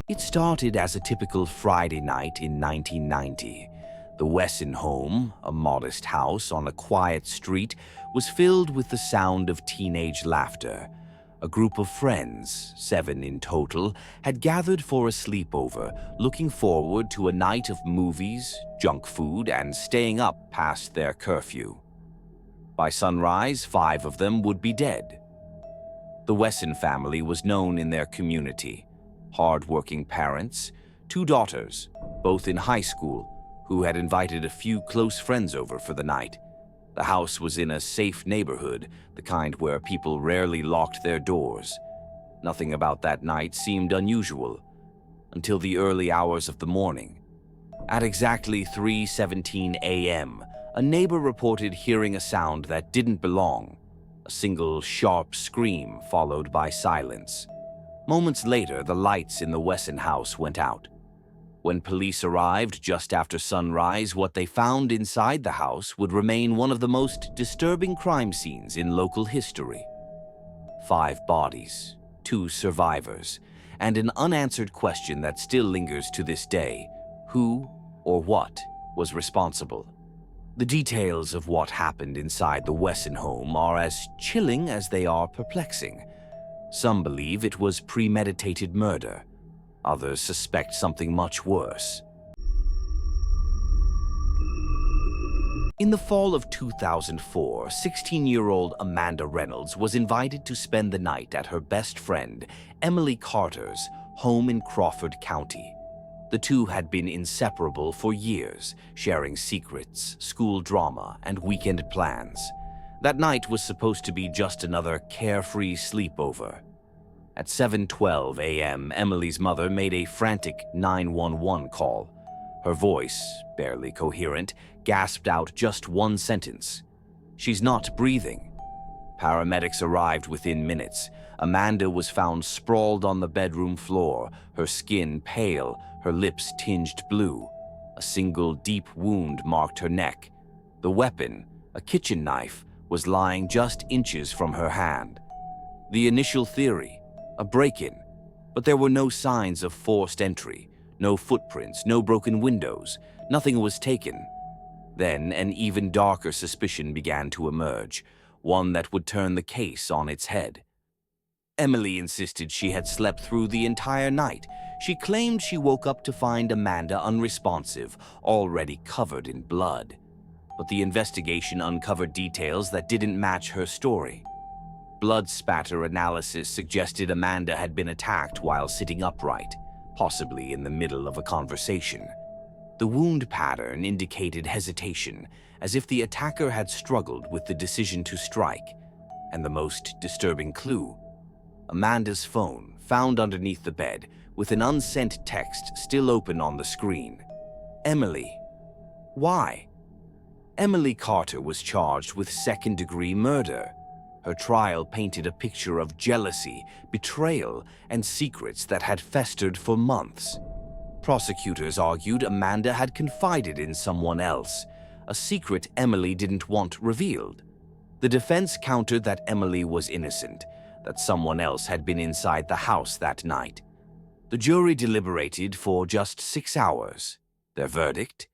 It started as a typical Friday night in 1990. The Wesson home, a modest house on a quiet street, was filled with the sound of teenage laughter. A group of friends, 7 in total, had gathered for a sleepover, looking forward to a night of movies, junk food, and staying up past their curfew. By sunrise, 5 of them would be dead. The Wesson family was known in their community. Hard-working parents, 2 daughters, both in high school, who had invited a few close friends over for the night. The house was in a safe neighborhood, the kind where people rarely locked their doors. Nothing about that night seemed unusual, until the early hours of the morning. At exactly 3:17 a.m., a neighbor reported hearing a sound that didn't belong, a single sharp scream followed by silence. Moments later, the lights in the Wesson house went out. When police arrived just after sunrise, what they found inside the house would remain one of the most disturbing crime scenes in local history. 5 bodies, 2 survivors, and an unanswered question that still lingers to this day: who or what was responsible? The details of what happened inside the Wesson home are as chilling as they are perplexing. Some believe it was premeditated murder. Others suspect something much worse. In the fall of 2004, 16-year-old Amanda Reynolds was invited to spend the night at her best friend, Emily Carter's, home in Crawford County. The two had been inseparable for years, sharing secrets, school drama, and weekend plans. That night was supposed to be just another carefree sleepover. At 7:12 a.m., Emily's mother made a frantic 911 call. Her voice, barely coherent, gasped out just one sentence: "She's not breathing." Paramedics arrived within minutes. Amanda was found sprawled on the bedroom floor, her skin pale, her lips tinged blue. A single deep wound marked her neck. The weapon, a kitchen knife, was lying just inches from her hand. The initial theory: a break-in, but there were no signs of forced entry, no footprints, no broken windows, nothing was taken. Then an even darker suspicion began to emerge, one that would turn the case on its head. Emily insisted she had slept through the entire night. She claimed she woke up to find Amanda unresponsive, already covered in blood. But the investigation uncovered details that didn't match her story. Blood spatter analysis suggested Amanda had been attacked while sitting upright, possibly in the middle of a conversation. The wound pattern indicated hesitation, as if the attacker had struggled with the decision to strike. And the most disturbing clue: Amanda's phone, found underneath the bed, with an unsent text still open on the screen. Emily. Why? Emily Carter was charged with second-degree murder. Her trial painted a picture of jealousy, betrayal, and secrets that had festered for months. Prosecutors argued Amanda had confided in someone else, a secret Emily didn't want revealed. The defense countered that Emily was innocent, that someone else had been inside the house that night. The jury deliberated for just 6 hours. Their verdict?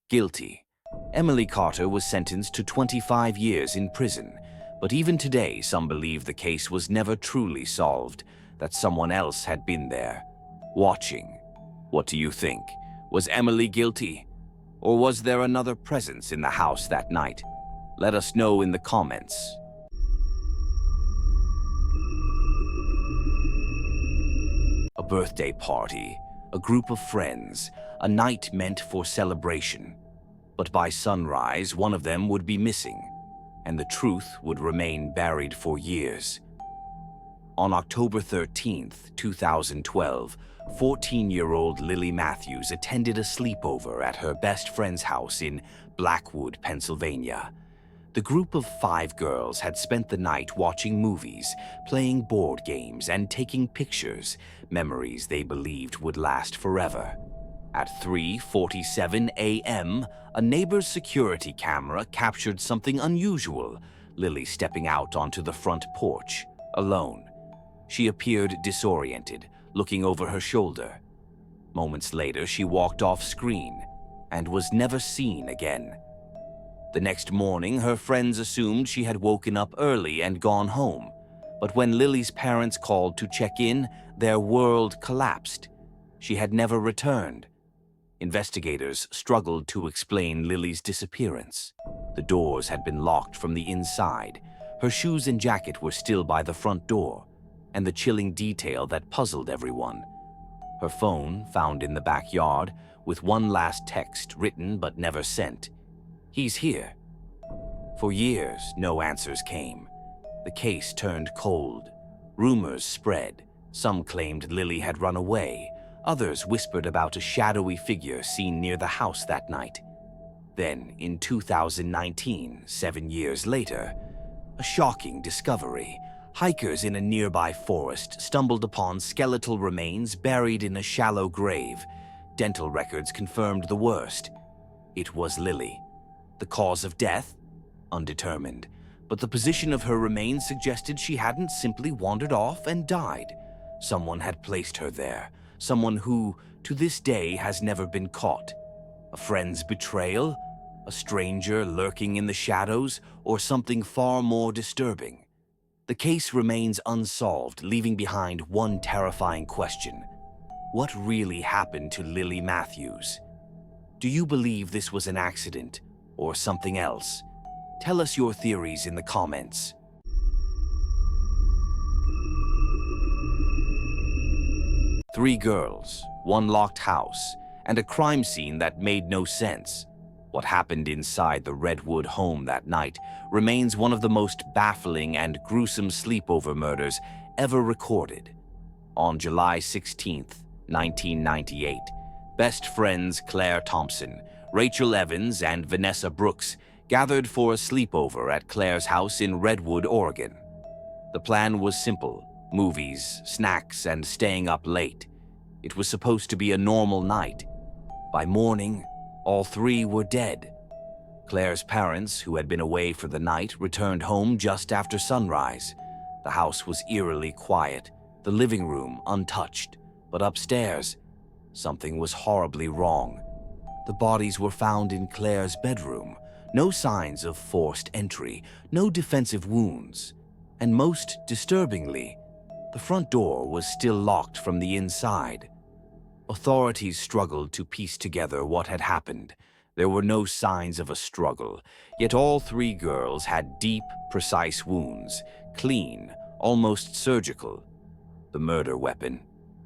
Guilty. Emily Carter was sentenced to 25 years in prison. But even today, some believe the case was never truly solved, that someone else had been there, watching. What do you think? Was Emily guilty? Or was there another presence in the house that night? Let us know in the comments. A birthday party, a group of friends, a night meant for celebration. But by sunrise, one of them would be missing, and the truth would remain buried for years. On October 13th, 2012, 14-year-old Lily Matthews attended a sleepover at her best friend's house in Blackwood, Pennsylvania. The group of 5 girls had spent the night watching movies, playing board games, and taking pictures, memories they believed would last forever. At 3:47 a.m., a neighbor's security camera captured something unusual: Lily stepping out onto the front porch, alone. She appeared disoriented, looking over her shoulder. Moments later, she walked off screen and was never seen again. The next morning, her friends assumed she had woken up early and gone home. But when Lily's parents called to check in, their world collapsed. She had never returned. Investigators struggled to explain Lily's disappearance. The doors had been locked from the inside. Her shoes and jacket were still by the front door, and the chilling detail that puzzled everyone. Her phone, found in the backyard, with one last text written but never sent. "He's here." For years, no answers came. The case turned cold. Rumors spread. Some claimed Lily had run away. Others whispered about a shadowy figure seen near the house that night. Then, in 2019, 7 years later, a shocking discovery. Hikers in a nearby forest stumbled upon skeletal remains buried in a shallow grave. Dental records confirmed the worst. It was Lily. The cause of death? Undetermined. But the position of her remains suggested she hadn't simply wandered off and died. Someone had placed her there. Someone who, to this day, has never been caught. A friend's betrayal? A stranger lurking in the shadows? Or something far more disturbing? The case remains unsolved, leaving behind one terrifying question. What really happened to Lily Matthews? Do you believe this was an accident or something else? Tell us your theories in the comments. Three girls, one locked house, and a crime scene that made no sense. What happened inside the Redwood home that night remains one of the most baffling and gruesome sleepover murders ever recorded. On July 16th, 1998, best friends Claire Thompson, Rachel Evans, and Vanessa Brooks gathered for a sleepover at Claire's house in Redwood, Oregon. The plan was simple: movies, snacks, and staying up late. It was supposed to be a normal night. By morning, all three were dead. Claire's parents, who had been away for the night, returned home just after sunrise. The house was eerily quiet, the living room untouched. But upstairs, something was horribly wrong. The bodies were found in Claire's bedroom. No signs of forced entry, no defensive wounds. And most disturbingly, the front door was still locked from the inside. Authorities struggled to piece together what had happened. There were no signs of a struggle, yet all three girls had deep, precise wounds, clean, almost surgical. The murder weapon,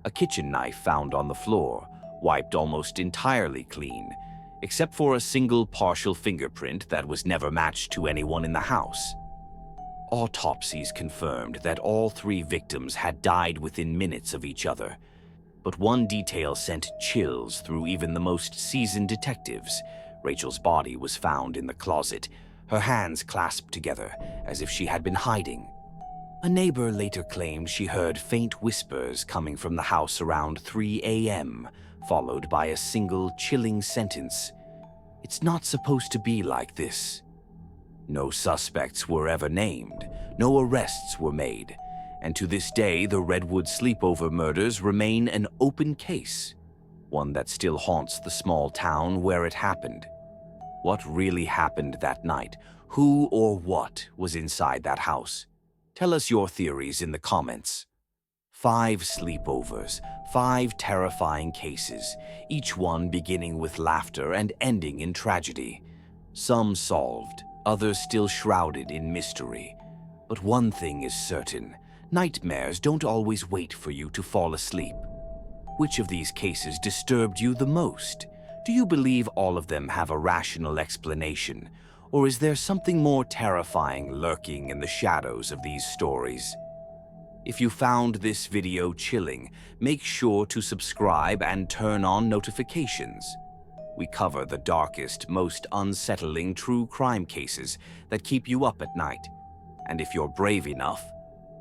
a kitchen knife found on the floor, wiped almost entirely clean, except for a single partial fingerprint that was never matched to anyone in the house. Autopsies confirmed that all three victims had died within minutes of each other. But one detail sent chills through even the most seasoned detectives. Rachel's body was found in the closet, her hands clasped together as if she had been hiding. A neighbor later claimed she heard faint whispers coming from the house around 3 a.m., followed by a single chilling sentence: "It's not supposed to be like this." No suspects were ever named, no arrests were made, and to this day the Redwood sleepover murders remain an open case, one that still haunts the small town where it happened. What really happened that night? Who or what was inside that house? Tell us your theories in the comments. 5 sleepovers, 5 terrifying cases, each one beginning with laughter and ending in tragedy. Some solved, others still shrouded in mystery. But one thing is certain: nightmares don't always wait for you to fall asleep. Which of these cases disturbed you the most? Do you believe all of them have a rational explanation? Or is there something more terrifying lurking in the shadows of these stories? If you found this video chilling, make sure to subscribe and turn on notifications. We cover the darkest, most unsettling true crime cases that keep you up at night. And if you're brave enough,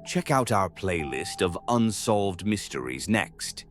check out our playlist of unsolved mysteries next.